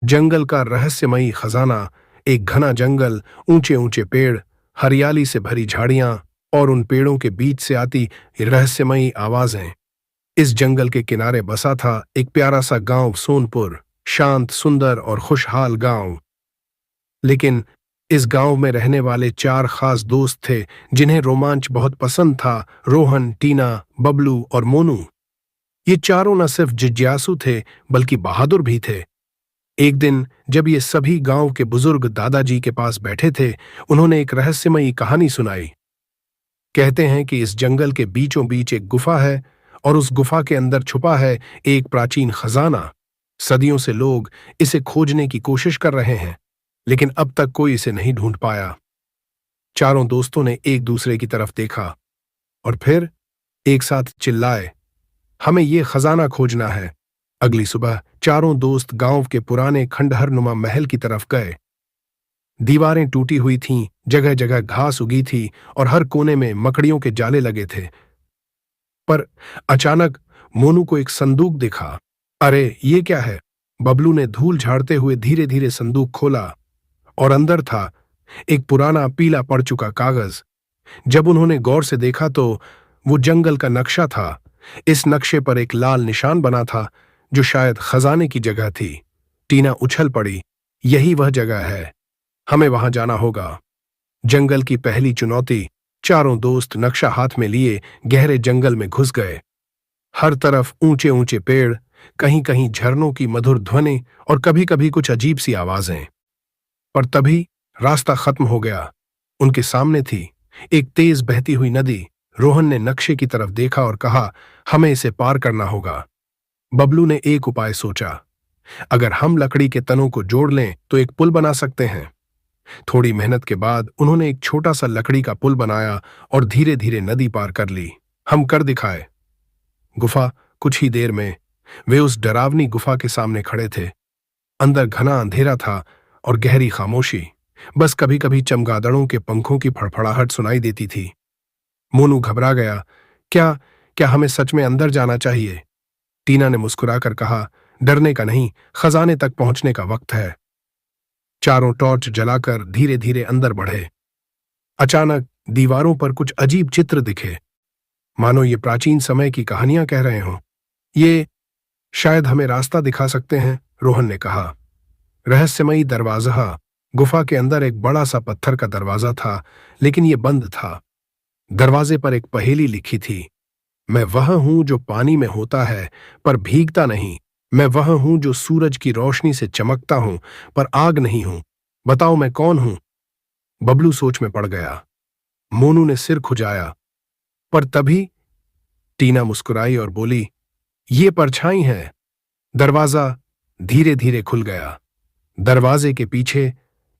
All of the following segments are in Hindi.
जंगल का रहस्यमयी खजाना। एक घना जंगल, ऊंचे ऊंचे पेड़, हरियाली से भरी झाड़ियां और उन पेड़ों के बीच से आती रहस्यमयी आवाजें। इस जंगल के किनारे बसा था एक प्यारा सा गांव सोनपुर। शांत, सुंदर और खुशहाल गांव। लेकिन इस गांव में रहने वाले चार खास दोस्त थे जिन्हें रोमांच बहुत पसंद था। रोहन, टीना, बबलू और मोनू। ये चारों न सिर्फ जिज्ञासु थे बल्कि बहादुर भी थे। एक दिन जब ये सभी गांव के बुजुर्ग दादाजी के पास बैठे थे, उन्होंने एक रहस्यमयी कहानी सुनाई। कहते हैं कि इस जंगल के बीचों बीच एक गुफा है और उस गुफा के अंदर छुपा है एक प्राचीन खजाना। सदियों से लोग इसे खोजने की कोशिश कर रहे हैं, लेकिन अब तक कोई इसे नहीं ढूंढ पाया। चारों दोस्तों ने एक दूसरे की तरफ देखा और फिर एक साथ चिल्लाए, हमें ये खजाना खोजना है। अगली सुबह चारों दोस्त गांव के पुराने खंडहरनुमा महल की तरफ गए। दीवारें टूटी हुई थीं, जगह जगह घास उगी थी और हर कोने में मकड़ियों के जाले लगे थे। पर अचानक मोनू को एक संदूक दिखा। अरे, ये क्या है? बबलू ने धूल झाड़ते हुए धीरे धीरे संदूक खोला और अंदर था एक पुराना पीला पड़ चुका कागज। जब उन्होंने गौर से देखा तो वो जंगल का नक्शा था। इस नक्शे पर एक लाल निशान बना था जो शायद खजाने की जगह थी। टीना उछल पड़ी, यही वह जगह है, हमें वहां जाना होगा। जंगल की पहली चुनौती। चारों दोस्त नक्शा हाथ में लिए गहरे जंगल में घुस गए। हर तरफ ऊंचे ऊंचे पेड़, कहीं कहीं झरनों की मधुर ध्वनि और कभी कभी कुछ अजीब सी आवाजें। पर तभी रास्ता खत्म हो गया। उनके सामने थी एक तेज बहती हुई नदी। रोहन ने नक्शे की तरफ देखा और कहा, हमें इसे पार करना होगा। बबलू ने एक उपाय सोचा, अगर हम लकड़ी के तनों को जोड़ लें तो एक पुल बना सकते हैं। थोड़ी मेहनत के बाद उन्होंने एक छोटा सा लकड़ी का पुल बनाया और धीरे धीरे नदी पार कर ली। हम कर दिखाए। गुफा। कुछ ही देर में वे उस डरावनी गुफा के सामने खड़े थे। अंदर घना अंधेरा था और गहरी खामोशी। बस कभी कभी चमगादड़ों के पंखों की फड़फड़ाहट सुनाई देती थी। मोनू घबरा गया। क्या क्या हमें सच में अंदर जाना चाहिए? टीना ने मुस्कुराकर कहा, डरने का नहीं, खजाने तक पहुंचने का वक्त है। चारों टॉर्च जलाकर धीरे धीरे अंदर बढ़े। अचानक दीवारों पर कुछ अजीब चित्र दिखे, मानो ये प्राचीन समय की कहानियां कह रहे हों। ये शायद हमें रास्ता दिखा सकते हैं, रोहन ने कहा। रहस्यमयी दरवाजा। गुफा के अंदर एक बड़ा सा पत्थर का दरवाजा था, लेकिन ये बंद था। दरवाजे पर एक पहेली लिखी थी, मैं वह हूं जो पानी में होता है पर भीगता नहीं। मैं वह हूं जो सूरज की रोशनी से चमकता हूं पर आग नहीं हूं। बताओ मैं कौन हूं? बबलू सोच में पड़ गया। मोनू ने सिर खुजाया। पर तभी टीना मुस्कुराई और बोली, ये परछाई है। दरवाजा धीरे धीरे खुल गया। दरवाजे के पीछे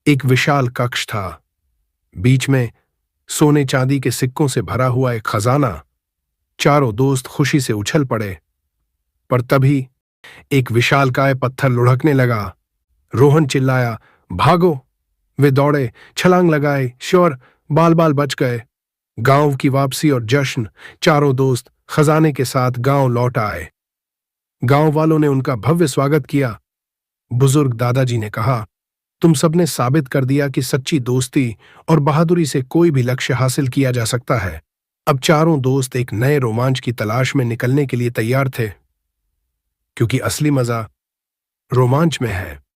एक विशाल कक्ष था। बीच में सोने चांदी के सिक्कों से भरा हुआ एक खजाना। चारों दोस्त खुशी से उछल पड़े। पर तभी एक विशालकाय पत्थर लुढ़कने लगा। रोहन चिल्लाया, भागो! वे दौड़े, छलांग लगाए, श्योर बाल बाल बच गए। गांव की वापसी और जश्न। चारों दोस्त खजाने के साथ गांव लौट आए। गांव वालों ने उनका भव्य स्वागत किया। बुजुर्ग दादाजी ने कहा, तुम सबने साबित कर दिया कि सच्ची दोस्ती और बहादुरी से कोई भी लक्ष्य हासिल किया जा सकता है। अब चारों दोस्त एक नए रोमांच की तलाश में निकलने के लिए तैयार थे, क्योंकि असली मजा रोमांच में है।